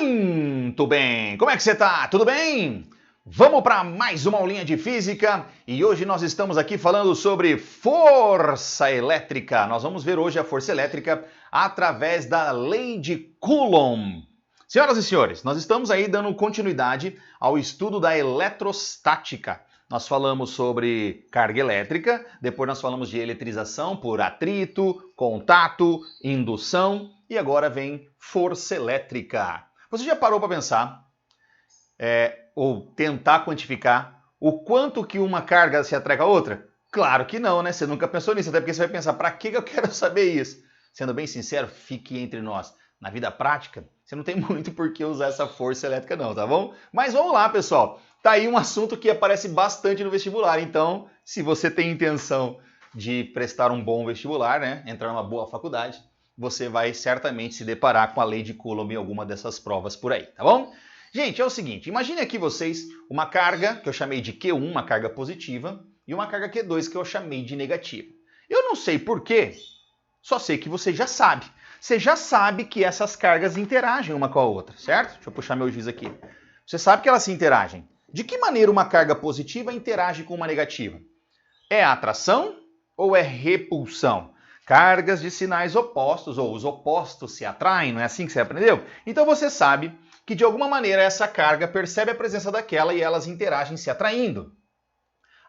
Muito bem! Como é que você tá? Tudo bem? Vamos para mais uma aulinha de física e hoje nós estamos aqui falando sobre força elétrica. Nós vamos ver hoje a força elétrica através da lei de Coulomb. Senhoras e senhores, nós estamos aí dando continuidade ao estudo da eletrostática. Nós falamos sobre carga elétrica, depois nós falamos de eletrização por atrito, contato, indução e agora vem força elétrica. Você já parou para pensar, ou tentar quantificar, o quanto que uma carga se atrai com a outra? Claro que não, né? Você nunca pensou nisso, até porque você vai pensar, para que eu quero saber isso? Sendo bem sincero, fique entre nós. Na vida prática, você não tem muito por que usar essa força elétrica não, tá bom? Mas vamos lá, pessoal. Tá aí um assunto que aparece bastante no vestibular. Então, se você tem intenção de prestar um bom vestibular, né? Entrar numa boa faculdade, você vai certamente se deparar com a lei de Coulomb em alguma dessas provas por aí, tá bom? Gente, é o seguinte, imagine aqui vocês uma carga que eu chamei de Q1, uma carga positiva, e uma carga Q2 que eu chamei de negativa. Eu não sei porquê, só sei que você já sabe. Você já sabe que essas cargas interagem uma com a outra, certo? Deixa eu puxar meu giz aqui. Você sabe que elas se interagem. De que maneira uma carga positiva interage com uma negativa? É atração ou é repulsão? Cargas de sinais opostos, ou os opostos se atraem, não é assim que você aprendeu? Então você sabe que de alguma maneira essa carga percebe a presença daquela e elas interagem se atraindo.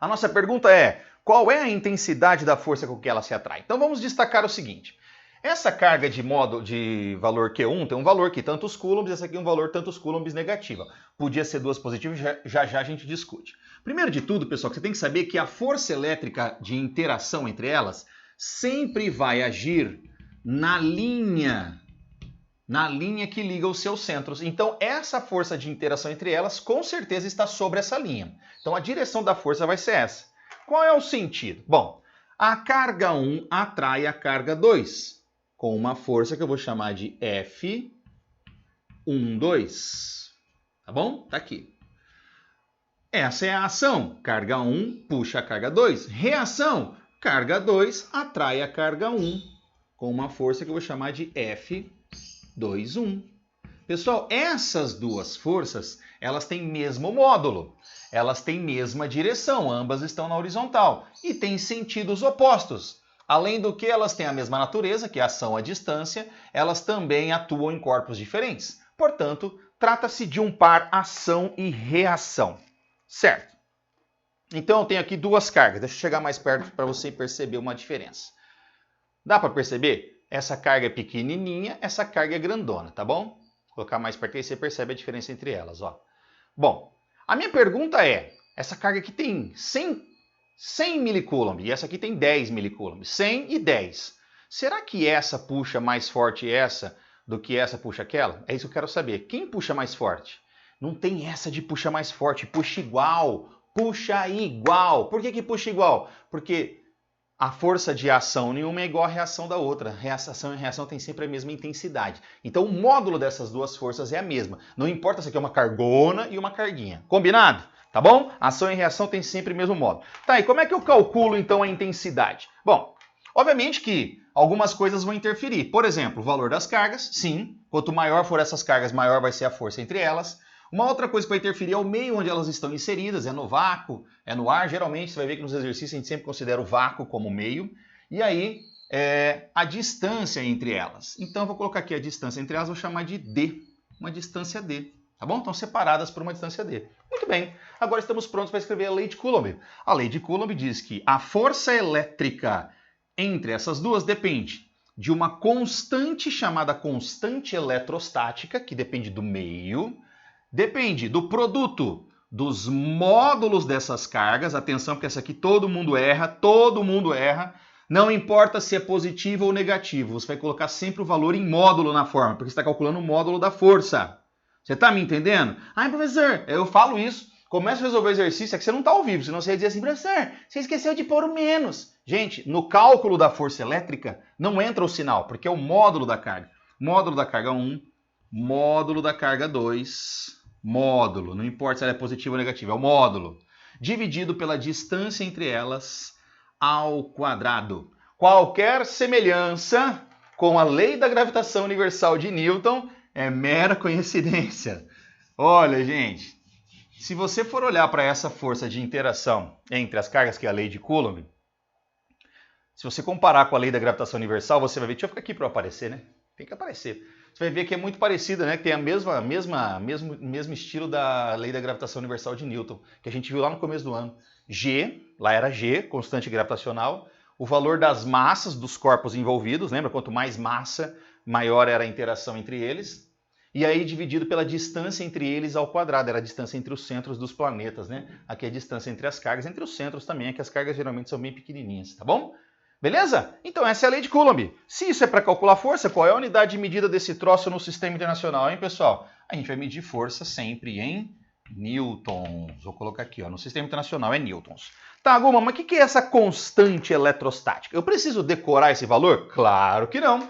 A nossa pergunta é, qual é a intensidade da força com que ela se atrai? Então vamos destacar o seguinte. Essa carga de valor Q1 tem um valor aqui, tantos coulombs, essa aqui é um valor tantos coulombs negativa. Podia ser duas positivas, já a gente discute. Primeiro de tudo, pessoal, você tem que saber que a força elétrica de interação entre elas sempre vai agir na linha que liga os seus centros. Então, essa força de interação entre elas, com certeza, está sobre essa linha. Então, a direção da força vai ser essa. Qual é o sentido? Bom, a carga 1 atrai a carga 2, com uma força que eu vou chamar de F12. Tá bom? Tá aqui. Essa é a ação. Carga 1 puxa a carga 2. Reação. Carga 2 atrai a carga 1, com uma força que eu vou chamar de F21. Pessoal, essas duas forças, elas têm mesmo módulo. Elas têm mesma direção, ambas estão na horizontal e têm sentidos opostos. Além do que elas têm a mesma natureza, que é a ação à distância, elas também atuam em corpos diferentes. Portanto, trata-se de um par ação e reação. Certo? Então eu tenho aqui duas cargas. Deixa eu chegar mais perto para você perceber uma diferença. Dá para perceber? Essa carga é pequenininha, essa carga é grandona, tá bom? Vou colocar mais perto aí você percebe a diferença entre elas, ó. Bom, a minha pergunta é, essa carga aqui tem 100 milicoulomb e essa aqui tem 10 milicoulomb, 100 e 10. Será que essa puxa mais forte essa do que essa puxa aquela? É isso que eu quero saber. Quem puxa mais forte? Não tem essa de puxa mais forte, puxa igual. Puxa igual. Por que puxa igual? Porque a força de ação nenhuma é igual à reação da outra. Ação e reação têm sempre a mesma intensidade. Então o módulo dessas duas forças é a mesma. Não importa se aqui é uma cargona e uma carguinha. Combinado? Tá bom? Ação e reação têm sempre o mesmo módulo. Tá, e como é que eu calculo então a intensidade? Bom, obviamente que algumas coisas vão interferir. Por exemplo, o valor das cargas, sim. Quanto maior for essas cargas, maior vai ser a força entre elas. Uma outra coisa que vai interferir é o meio onde elas estão inseridas, é no vácuo, é no ar. Geralmente você vai ver que nos exercícios a gente sempre considera o vácuo como meio. E aí, a distância entre elas. Então eu vou colocar aqui a distância entre elas, vou chamar de D, uma distância D. Tá bom? Estão separadas por uma distância D. Muito bem, agora estamos prontos para escrever a lei de Coulomb. A lei de Coulomb diz que a força elétrica entre essas duas depende de uma constante chamada constante eletrostática, que depende do meio. Depende do produto dos módulos dessas cargas. Atenção, porque essa aqui todo mundo erra. Não importa se é positivo ou negativo. Você vai colocar sempre o valor em módulo na forma, porque você está calculando o módulo da força. Você está me entendendo? Ai, professor, eu falo isso. Começa a resolver o exercício, é que você não está ao vivo. Senão você ia dizer assim, professor, você esqueceu de pôr o menos. Gente, no cálculo da força elétrica não entra o sinal, porque é o módulo da carga. Módulo da carga 1, módulo da carga 2... módulo, não importa se ela é positiva ou negativa, é o módulo, dividido pela distância entre elas ao quadrado. Qualquer semelhança com a lei da gravitação universal de Newton É mera coincidência. Olha, gente, se você for olhar para essa força de interação entre as cargas, que é a lei de Coulomb, se você comparar com a lei da gravitação universal, você vai ver, deixa eu ficar aqui para aparecer, né? Tem que aparecer. Você vai ver que é muito parecida, né? Que tem mesmo estilo da lei da gravitação universal de Newton, que a gente viu lá no começo do ano. G, lá era G, constante gravitacional, o valor das massas dos corpos envolvidos, lembra? Quanto mais massa, maior era a interação entre eles. E aí dividido pela distância entre eles ao quadrado, era a distância entre os centros dos planetas, né? Aqui é a distância entre as cargas, entre os centros também, é que as cargas geralmente são bem pequenininhas, tá bom? Beleza? Então essa é a lei de Coulomb. Se isso é para calcular força, qual é a unidade de medida desse troço no sistema internacional, hein, pessoal? A gente vai medir força sempre em newtons. Vou colocar aqui, ó, no sistema internacional é newtons. Tá, Guma, mas o que é essa constante eletrostática? Eu preciso decorar esse valor? Claro que não.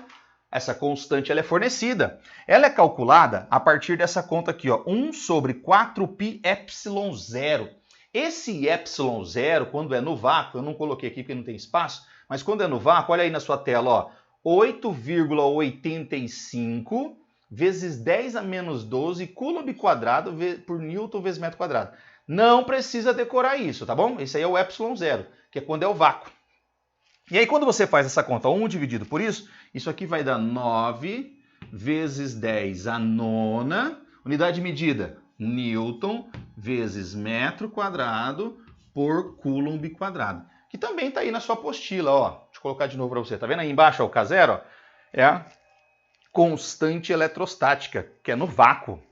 Essa constante ela é fornecida. Ela é calculada a partir dessa conta aqui, ó, 1 sobre 4π epsilon zero. Esse epsilon zero, quando é no vácuo, eu não coloquei aqui porque não tem espaço, mas quando é no vácuo, olha aí na sua tela, ó, 8,85 vezes 10 a menos 12 coulomb quadrado por newton vezes metro quadrado. Não precisa decorar isso, tá bom? Esse aí é o epsilon zero, que é quando é o vácuo. E aí quando você faz essa conta, 1 dividido por isso aqui vai dar 9 vezes 10 a nona, unidade de medida, newton vezes metro quadrado por coulomb quadrado. Que também está aí na sua apostila, ó. Deixa eu colocar de novo para você. Tá vendo aí embaixo, ó, o K0? Ó, é a constante eletrostática, que é no vácuo.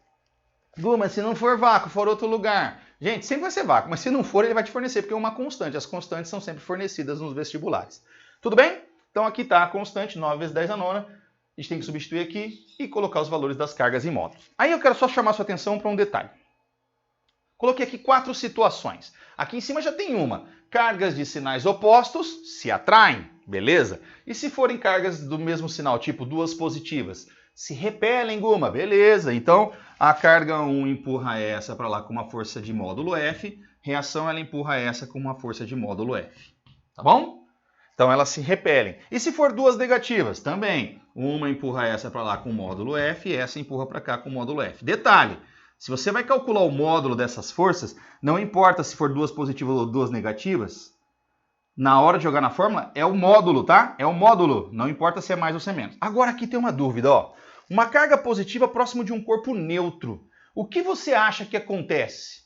Mas se não for vácuo, for outro lugar. Gente, sempre vai ser vácuo, mas se não for, ele vai te fornecer, porque é uma constante. As constantes são sempre fornecidas nos vestibulares. Tudo bem? Então aqui está a constante, 9 vezes 10 a nona. A gente tem que substituir aqui e colocar os valores das cargas em módulos. Aí eu quero só chamar sua atenção para um detalhe. Coloquei aqui 4 situações. Aqui em cima já tem uma. Cargas de sinais opostos se atraem, beleza? E se forem cargas do mesmo sinal, tipo duas positivas, se repelem, Guma, beleza? Então a carga 1 empurra essa para lá com uma força de módulo F, reação ela empurra essa com uma força de módulo F. Tá bom? Então elas se repelem. E se for duas negativas? Também. Uma empurra essa para lá com módulo F e essa empurra para cá com módulo F. Detalhe, se você vai calcular o módulo dessas forças, não importa se for duas positivas ou duas negativas, na hora de jogar na fórmula é o módulo, tá? É o módulo, não importa se é mais ou se é menos. Agora aqui tem uma dúvida, ó. Uma carga positiva próximo de um corpo neutro. O que você acha que acontece?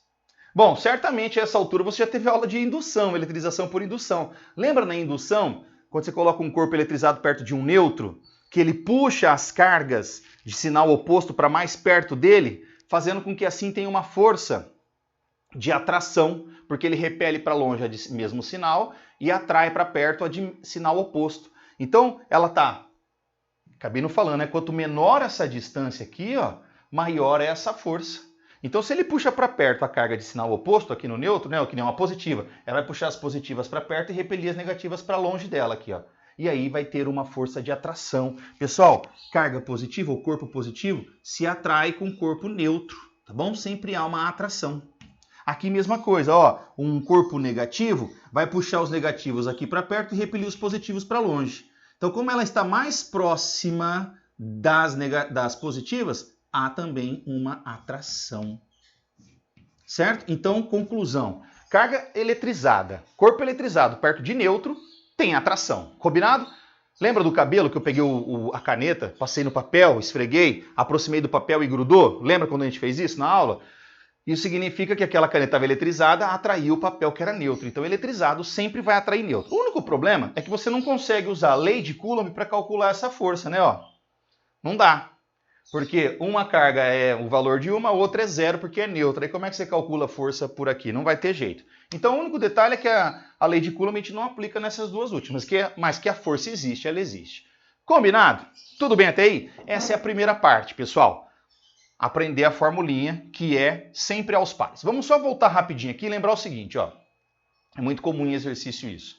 Bom, certamente a essa altura você já teve aula de indução, eletrização por indução. Lembra na indução, quando você coloca um corpo eletrizado perto de um neutro, que ele puxa as cargas de sinal oposto para mais perto dele, fazendo com que assim tenha uma força de atração, porque ele repele para longe a de mesmo sinal e atrai para perto a de sinal oposto. Então, ela tá, acabei não falando, né? Quanto menor essa distância aqui, ó, maior é essa força. Então, se ele puxa para perto a carga de sinal oposto aqui no neutro, né, que nem uma positiva, ela vai puxar as positivas para perto e repelir as negativas para longe dela aqui, ó. E aí vai ter uma força de atração. Pessoal, carga positiva ou corpo positivo se atrai com corpo neutro, tá bom? Sempre há uma atração. Aqui mesma coisa, ó, um corpo negativo vai puxar os negativos aqui para perto e repelir os positivos para longe. Então, como ela está mais próxima das positivas, há também uma atração. Certo? Então, conclusão. Carga eletrizada, corpo eletrizado perto de neutro, tem atração. Combinado? Lembra do cabelo que eu peguei a caneta, passei no papel, esfreguei, aproximei do papel e grudou? Lembra quando a gente fez isso na aula? Isso significa que aquela caneta estava eletrizada, atraiu o papel que era neutro. Então, eletrizado sempre vai atrair neutro. O único problema é que você não consegue usar a lei de Coulomb para calcular essa força, né? Ó, não dá. Porque uma carga é o valor de uma, a outra é zero porque é neutra. E como é que você calcula a força por aqui? Não vai ter jeito. Então, o único detalhe é que a lei de Coulomb a gente não aplica nessas duas últimas, mas que a força existe, ela existe. Combinado? Tudo bem até aí? Essa é a primeira parte, pessoal. Aprender a formulinha, que é sempre aos pares. Vamos só voltar rapidinho aqui e lembrar o seguinte, ó. É muito comum em exercício isso.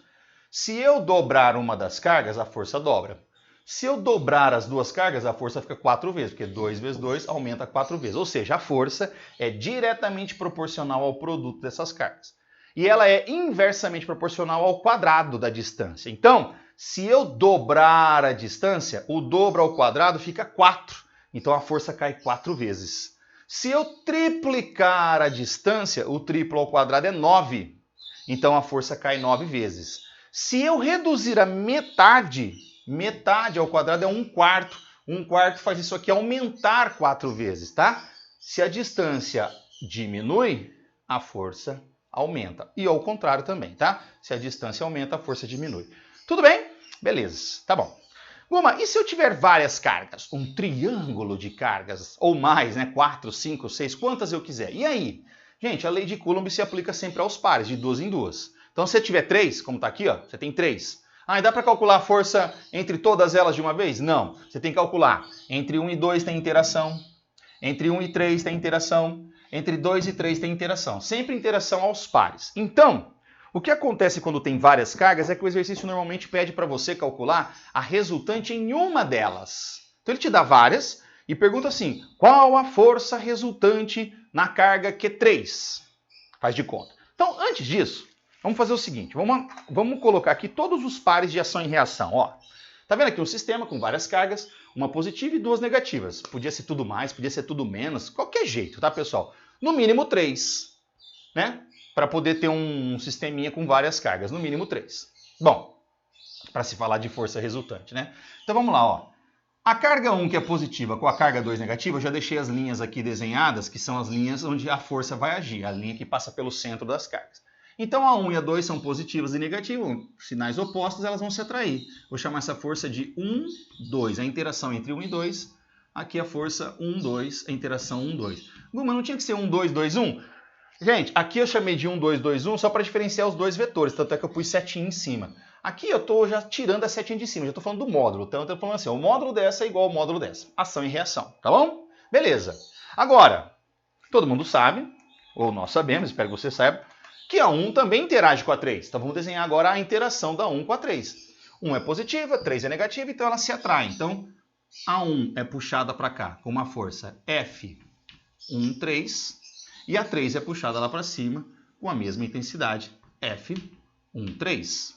Se eu dobrar uma das cargas, a força dobra. Se eu dobrar as duas cargas, a força fica 4 vezes, porque 2 vezes 2 aumenta 4 vezes. Ou seja, a força é diretamente proporcional ao produto dessas cargas. E ela é inversamente proporcional ao quadrado da distância. Então, se eu dobrar a distância, o dobro ao quadrado fica 4. Então a força cai 4 vezes. Se eu triplicar a distância, o triplo ao quadrado é 9. Então a força cai 9 vezes. Se eu reduzir a metade, metade ao quadrado é 1/4. 1/4 faz isso aqui aumentar 4 vezes, tá? Se a distância diminui, a força aumenta. E ao contrário também, tá? Se a distância aumenta, a força diminui. Tudo bem? Beleza, tá bom. Guma, e se eu tiver várias cargas? Um triângulo de cargas, ou mais, né? 4, 5, 6, quantas eu quiser. E aí? Gente, a lei de Coulomb se aplica sempre aos pares, de 2 em 2. Então, se você tiver 3, como está aqui, ó, você tem 3. Ah, e dá para calcular a força entre todas elas de uma vez? Não. Você tem que calcular. Entre 1 e 2 tem interação. Entre 1 e 3 tem interação. Entre 2 e 3 tem interação. Sempre interação aos pares. Então, o que acontece quando tem várias cargas é que o exercício normalmente pede para você calcular a resultante em uma delas. Então ele te dá várias e pergunta assim, qual a força resultante na carga Q3? Faz de conta. Então, antes disso, vamos fazer o seguinte, vamos colocar aqui todos os pares de ação e reação. Ó, tá vendo aqui um sistema com várias cargas, uma positiva e 2 negativas. Podia ser tudo mais, podia ser tudo menos, qualquer jeito, tá, pessoal? No mínimo 3, né? Para poder ter um sisteminha com várias cargas, no mínimo 3. Bom, para se falar de força resultante, né? Então vamos lá, ó. A carga 1, que é positiva, com a carga 2 negativa, eu já deixei as linhas aqui desenhadas, que são as linhas onde a força vai agir, a linha que passa pelo centro das cargas. Então a 1 e a 2 são positivas e negativas, sinais opostos, elas vão se atrair. Vou chamar essa força de 1, 2, a interação entre 1 e 2. Aqui a força 1, 2, a interação 1, 2. Mas não tinha que ser 1, 2, 2, 1? Gente, aqui eu chamei de 1, 2, 2, 1 só para diferenciar os dois vetores, tanto é que eu pus setinha em cima. Aqui eu estou já tirando a setinha de cima, já estou falando do módulo. Então eu estou falando assim, o módulo dessa é igual ao módulo dessa. Ação e reação, tá bom? Beleza. Agora, todo mundo sabe, ou nós sabemos, espero que você saiba, que a 1 também interage com a 3. Então vamos desenhar agora a interação da 1 com a 3. 1 é positiva, 3 é negativa, então ela se atrai. Então a 1 é puxada para cá com uma força F1, 3, e a 3 é puxada lá para cima com a mesma intensidade F1, 3.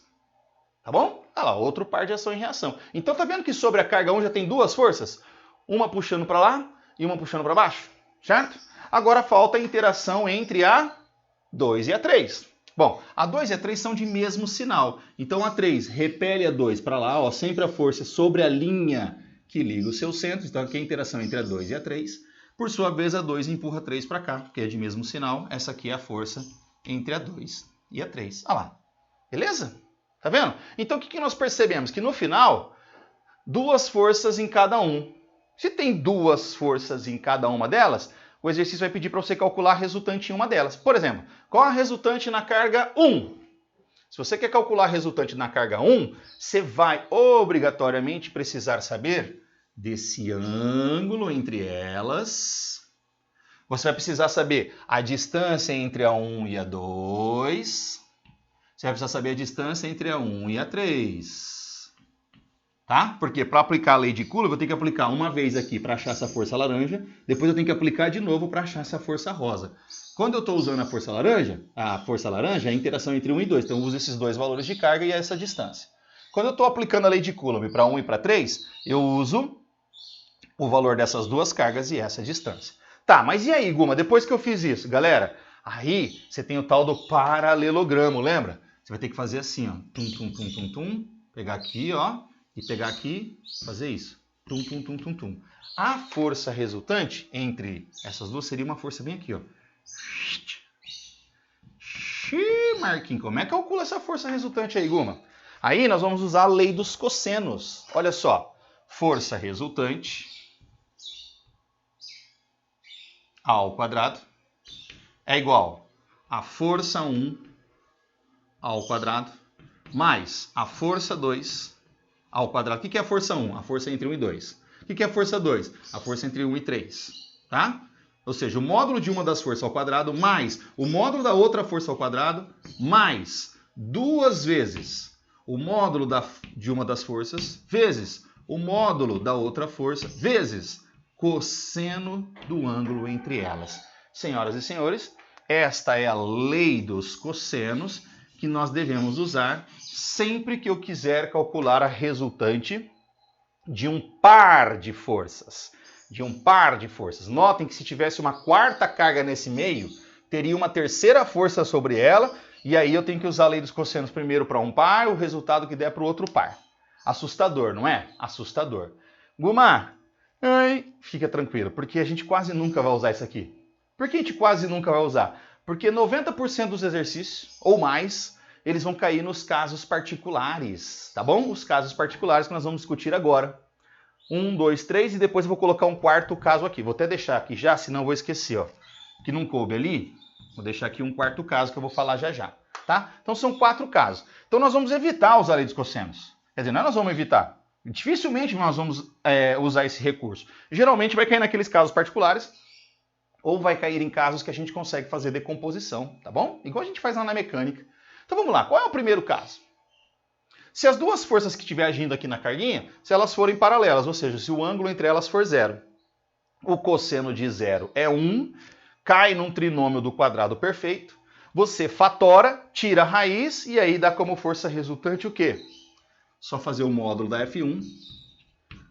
Tá bom? Olha lá, outro par de ação e reação. Então tá vendo que sobre a carga 1 já tem duas forças? Uma puxando para lá e uma puxando para baixo, certo? Agora falta a interação entre a 2 e a 3. Bom, a 2 e a 3 são de mesmo sinal. Então a 3 repele a 2 para lá, ó, sempre a força sobre a linha que liga os seus centros. Então aqui é a interação entre a 2 e a 3. Por sua vez, a 2 empurra a 3 para cá, porque é de mesmo sinal. Essa aqui é a força entre a 2 e a 3. Olha lá. Beleza? Tá vendo? Então o que nós percebemos? Que no final, duas forças em cada um. Se tem duas forças em cada uma delas, o exercício vai pedir para você calcular a resultante em uma delas. Por exemplo, qual a resultante na carga 1? Se você quer calcular a resultante na carga 1, você vai obrigatoriamente precisar saber desse ângulo entre elas. Você vai precisar saber a distância entre a 1 e a 2. Você vai precisar saber a distância entre a 1 e a 3. Tá? Porque para aplicar a lei de Coulomb, eu vou ter que aplicar uma vez aqui para achar essa força laranja, depois eu tenho que aplicar de novo para achar essa força rosa. Quando eu estou usando a força laranja é a interação entre 1 e 2. Então eu uso esses dois valores de carga e essa distância. Quando eu estou aplicando a lei de Coulomb para 1 e para 3, eu uso o valor dessas duas cargas e essa distância. Tá, mas e aí, Guma, depois que eu fiz isso, galera, aí você tem o tal do paralelogramo, lembra? Você vai ter que fazer assim, ó, tum, tum, tum, tum, tum, pegar aqui, ó, e pegar aqui, fazer isso, tum, tum, tum, tum, tum. A força resultante entre essas duas seria uma força bem aqui, ó. Xiii, Marquinhos, como é que calcula essa força resultante aí, Guma? Aí nós vamos usar a lei dos cossenos. Olha só, força resultante ao quadrado é igual a força 1 ao quadrado mais a força 2 ao quadrado. O que é a força 1? A força entre 1 e 2. O que é a força 2? A força entre 1 e 3. Tá? Ou seja, o módulo de uma das forças ao quadrado mais o módulo da outra força ao quadrado mais duas vezes o módulo de uma das forças vezes o módulo da outra força vezes cosseno do ângulo entre elas. Senhoras e senhores, esta é a lei dos cossenos que nós devemos usar sempre que eu quiser calcular a resultante de um par de forças. de um par de forças. Notem que se tivesse uma quarta carga nesse meio, teria uma terceira força sobre ela, e aí eu tenho que usar a lei dos cossenos primeiro para um par, o resultado que der para o outro par. Assustador, não é? Assustador. Guma, fica tranquilo, porque a gente quase nunca vai usar isso aqui. Por que a gente quase nunca vai usar? Porque 90% dos exercícios, ou mais, eles vão cair nos casos particulares, tá bom? Os casos particulares que nós vamos discutir agora. 1, 2, 3 e depois eu vou colocar um quarto caso aqui. Vou até deixar aqui já, senão eu vou esquecer, ó. Que não coube ali, vou deixar aqui um quarto caso que eu vou falar já já, tá? Então são 4 casos. Então nós vamos evitar usar a lei dos cossenos. Quer dizer, não é nós vamos evitar. Dificilmente nós vamos usar esse recurso. Geralmente vai cair naqueles casos particulares ou vai cair em casos que a gente consegue fazer decomposição, tá bom? Igual a gente faz lá na mecânica. Então vamos lá, qual é o primeiro caso? Se as duas forças que estiver agindo aqui na carguinha, se elas forem paralelas, ou seja, se o ângulo entre elas for 0, o cosseno de 0 é 1, cai num trinômio do quadrado perfeito, você fatora, tira a raiz e aí dá como força resultante o quê? Só fazer o módulo da F1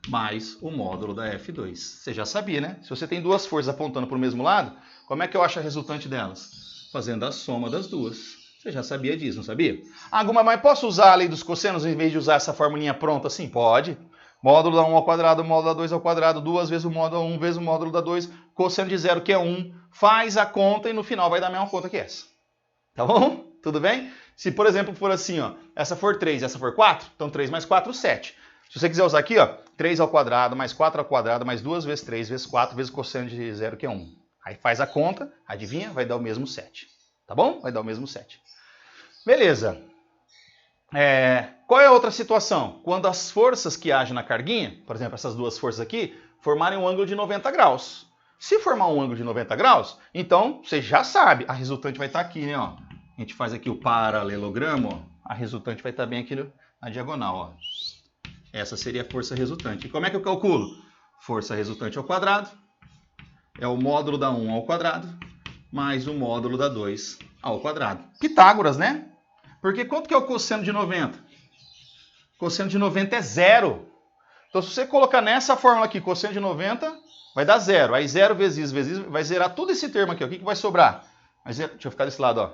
mais o módulo da F2. Você já sabia, né? Se você tem duas forças apontando para o mesmo lado, como é que eu acho a resultante delas? Fazendo a soma das duas. Você já sabia disso, não sabia? Ah, Guma, mas posso usar a lei dos cossenos em vez de usar essa formulinha pronta assim? Pode. Módulo da 1 ao quadrado, módulo da 2 ao quadrado, 2 vezes o módulo da 1 vezes o módulo da 2, cosseno de 0 que é 1, faz a conta e no final vai dar a mesma conta que essa. Tá bom? Tudo bem? Se, por exemplo, for assim, ó, essa for 3 e essa for 4, então 3 mais 4, 7. Se você quiser usar aqui, ó, 3 ao quadrado mais 4 ao quadrado mais 2 vezes 3 vezes 4 vezes o cosseno de 0 que é 1. Aí faz a conta, adivinha? Vai dar o mesmo 7. Tá bom? Vai dar o mesmo 7. Beleza. Qual é a outra situação? Quando as forças que agem na carguinha, por exemplo, essas duas forças aqui, formarem um ângulo de 90 graus. Se formar um ângulo de 90 graus, então você já sabe, a resultante vai estar aqui, né? Ó. A gente faz aqui o paralelogramo, ó, a resultante vai estar bem aqui na diagonal. Ó. Essa seria a força resultante. E como é que eu calculo? Força resultante ao quadrado é o módulo da 1 ao quadrado mais o módulo da 2 ao quadrado. Pitágoras, né? Porque quanto que é o cosseno de 90? O cosseno de 90 é 0. Então, se você colocar nessa fórmula aqui, cosseno de 90, vai dar 0. Aí 0 vezes isso, vai zerar tudo esse termo aqui. Ó. O que vai sobrar? Deixa eu ficar desse lado. Ó.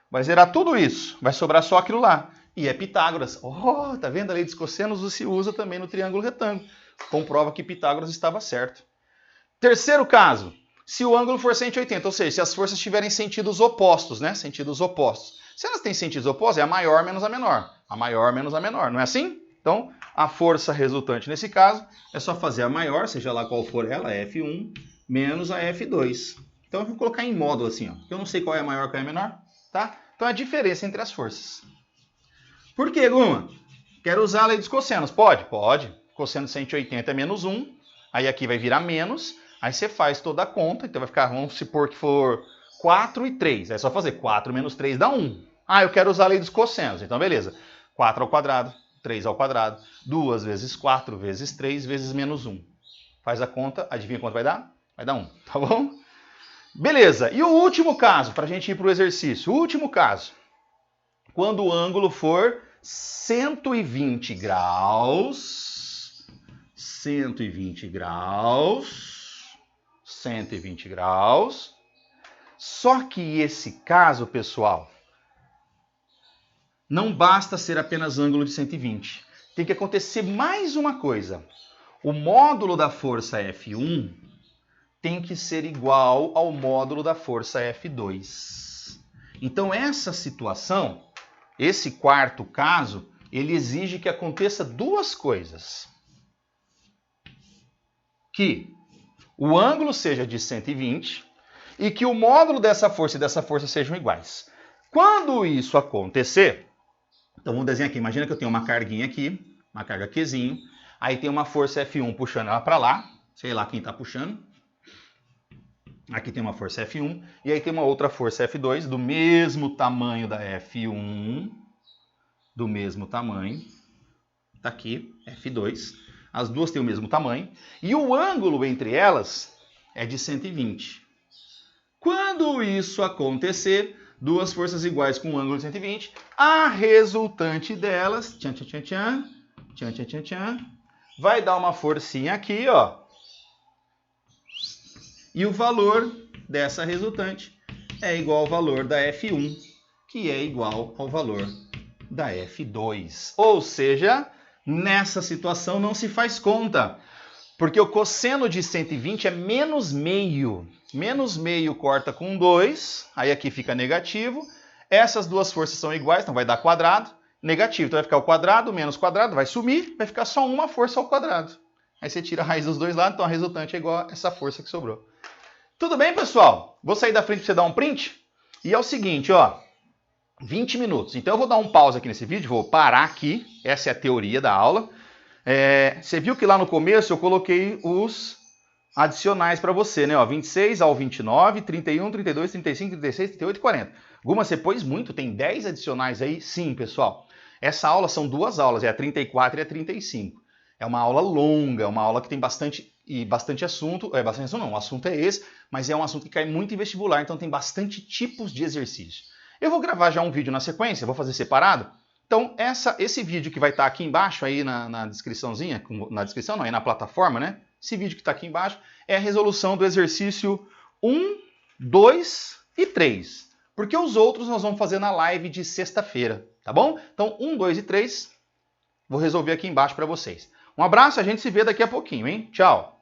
Vai zerar tudo isso. Vai sobrar só aquilo lá. E é Pitágoras. Oh, tá vendo? A lei dos cossenos se usa também no triângulo retângulo. Comprova que Pitágoras estava certo. Terceiro caso. Se o ângulo for 180, ou seja, se as forças tiverem sentidos opostos, né? Sentidos opostos. Se elas têm sentidos opostos, é a maior menos a menor. A maior menos a menor, não é assim? Então, a força resultante nesse caso é só fazer a maior, seja lá qual for ela, a F1, menos a F2. Então, eu vou colocar em módulo assim, ó. Eu não sei qual é a maior e qual é a menor, tá? Então, é a diferença entre as forças. Por que, Guma? Quero usar a lei dos cossenos. Pode? Pode. Cosseno de 180 é menos 1. Aí aqui vai virar menos. Aí você faz toda a conta. Então vai ficar, vamos supor que for 4 e 3. É só fazer 4 menos 3 dá 1. Ah, eu quero usar a lei dos cossenos. Então beleza. 4 ao quadrado, 3 ao quadrado, 2 vezes 4 vezes 3 vezes menos 1. Faz a conta, adivinha quanto vai dar? Vai dar 1, tá bom? Beleza. E o último caso, para a gente ir para o exercício. O último caso. Quando o ângulo for 120 graus, 120 graus, 120 graus. Só que esse caso, pessoal, não basta ser apenas ângulo de 120. Tem que acontecer mais uma coisa. O módulo da força F1 tem que ser igual ao módulo da força F2. Então, essa situação, esse quarto caso, ele exige que aconteça duas coisas. Que o ângulo seja de 120 e que o módulo dessa força e dessa força sejam iguais. Quando isso acontecer, então vamos desenhar aqui. Imagina que eu tenho uma carguinha aqui, uma carga Qzinho. Aí tem uma força F1 puxando ela para lá. Sei lá quem está puxando. Aqui tem uma força F1. E aí tem uma outra força F2 do mesmo tamanho da F1. Do mesmo tamanho. Está aqui, F2. As duas têm o mesmo tamanho. E o ângulo entre elas é de 120. Quando isso acontecer, duas forças iguais com um ângulo de 120, a resultante delas, vai dar uma forcinha aqui, ó, E o valor dessa resultante é igual ao valor da F1, que é igual ao valor da F2. Ou seja, nessa situação não se faz conta, porque o cosseno de 120 é menos meio. Menos meio corta com 2, aí aqui fica negativo. Essas duas forças são iguais, então vai dar quadrado. Negativo, então vai ficar o quadrado, menos quadrado, vai sumir, vai ficar só uma força ao quadrado. Aí você tira a raiz dos dois lados, então a resultante é igual a essa força que sobrou. Tudo bem, pessoal? Vou sair da frente para você dar um print. E é o seguinte, ó, 20 minutos. Então eu vou dar um pause aqui nesse vídeo, vou parar aqui. Essa é a teoria da aula. Você viu que lá no começo eu coloquei os adicionais para você, né? Ó, 26 ao 29, 31, 32, 35, 36, 38 e 40. Guma, você pôs muito, tem 10 adicionais aí? Sim, pessoal. Essa aula são duas aulas, é a 34 e a 35. É uma aula longa, uma aula que tem bastante assunto. Bastante assunto não, o assunto é esse, mas é um assunto que cai muito em vestibular, então tem bastante tipos de exercício. Eu vou gravar já um vídeo na sequência, vou fazer separado. Então, esse vídeo que vai estar aqui embaixo, aí na descriçãozinha, na descrição não, aí na plataforma, né? Esse vídeo que está aqui embaixo é a resolução do exercício 1, 2 e 3. Porque os outros nós vamos fazer na live de sexta-feira, tá bom? Então, 1, 2 e 3, vou resolver aqui embaixo para vocês. Um abraço, a gente se vê daqui a pouquinho, hein? Tchau!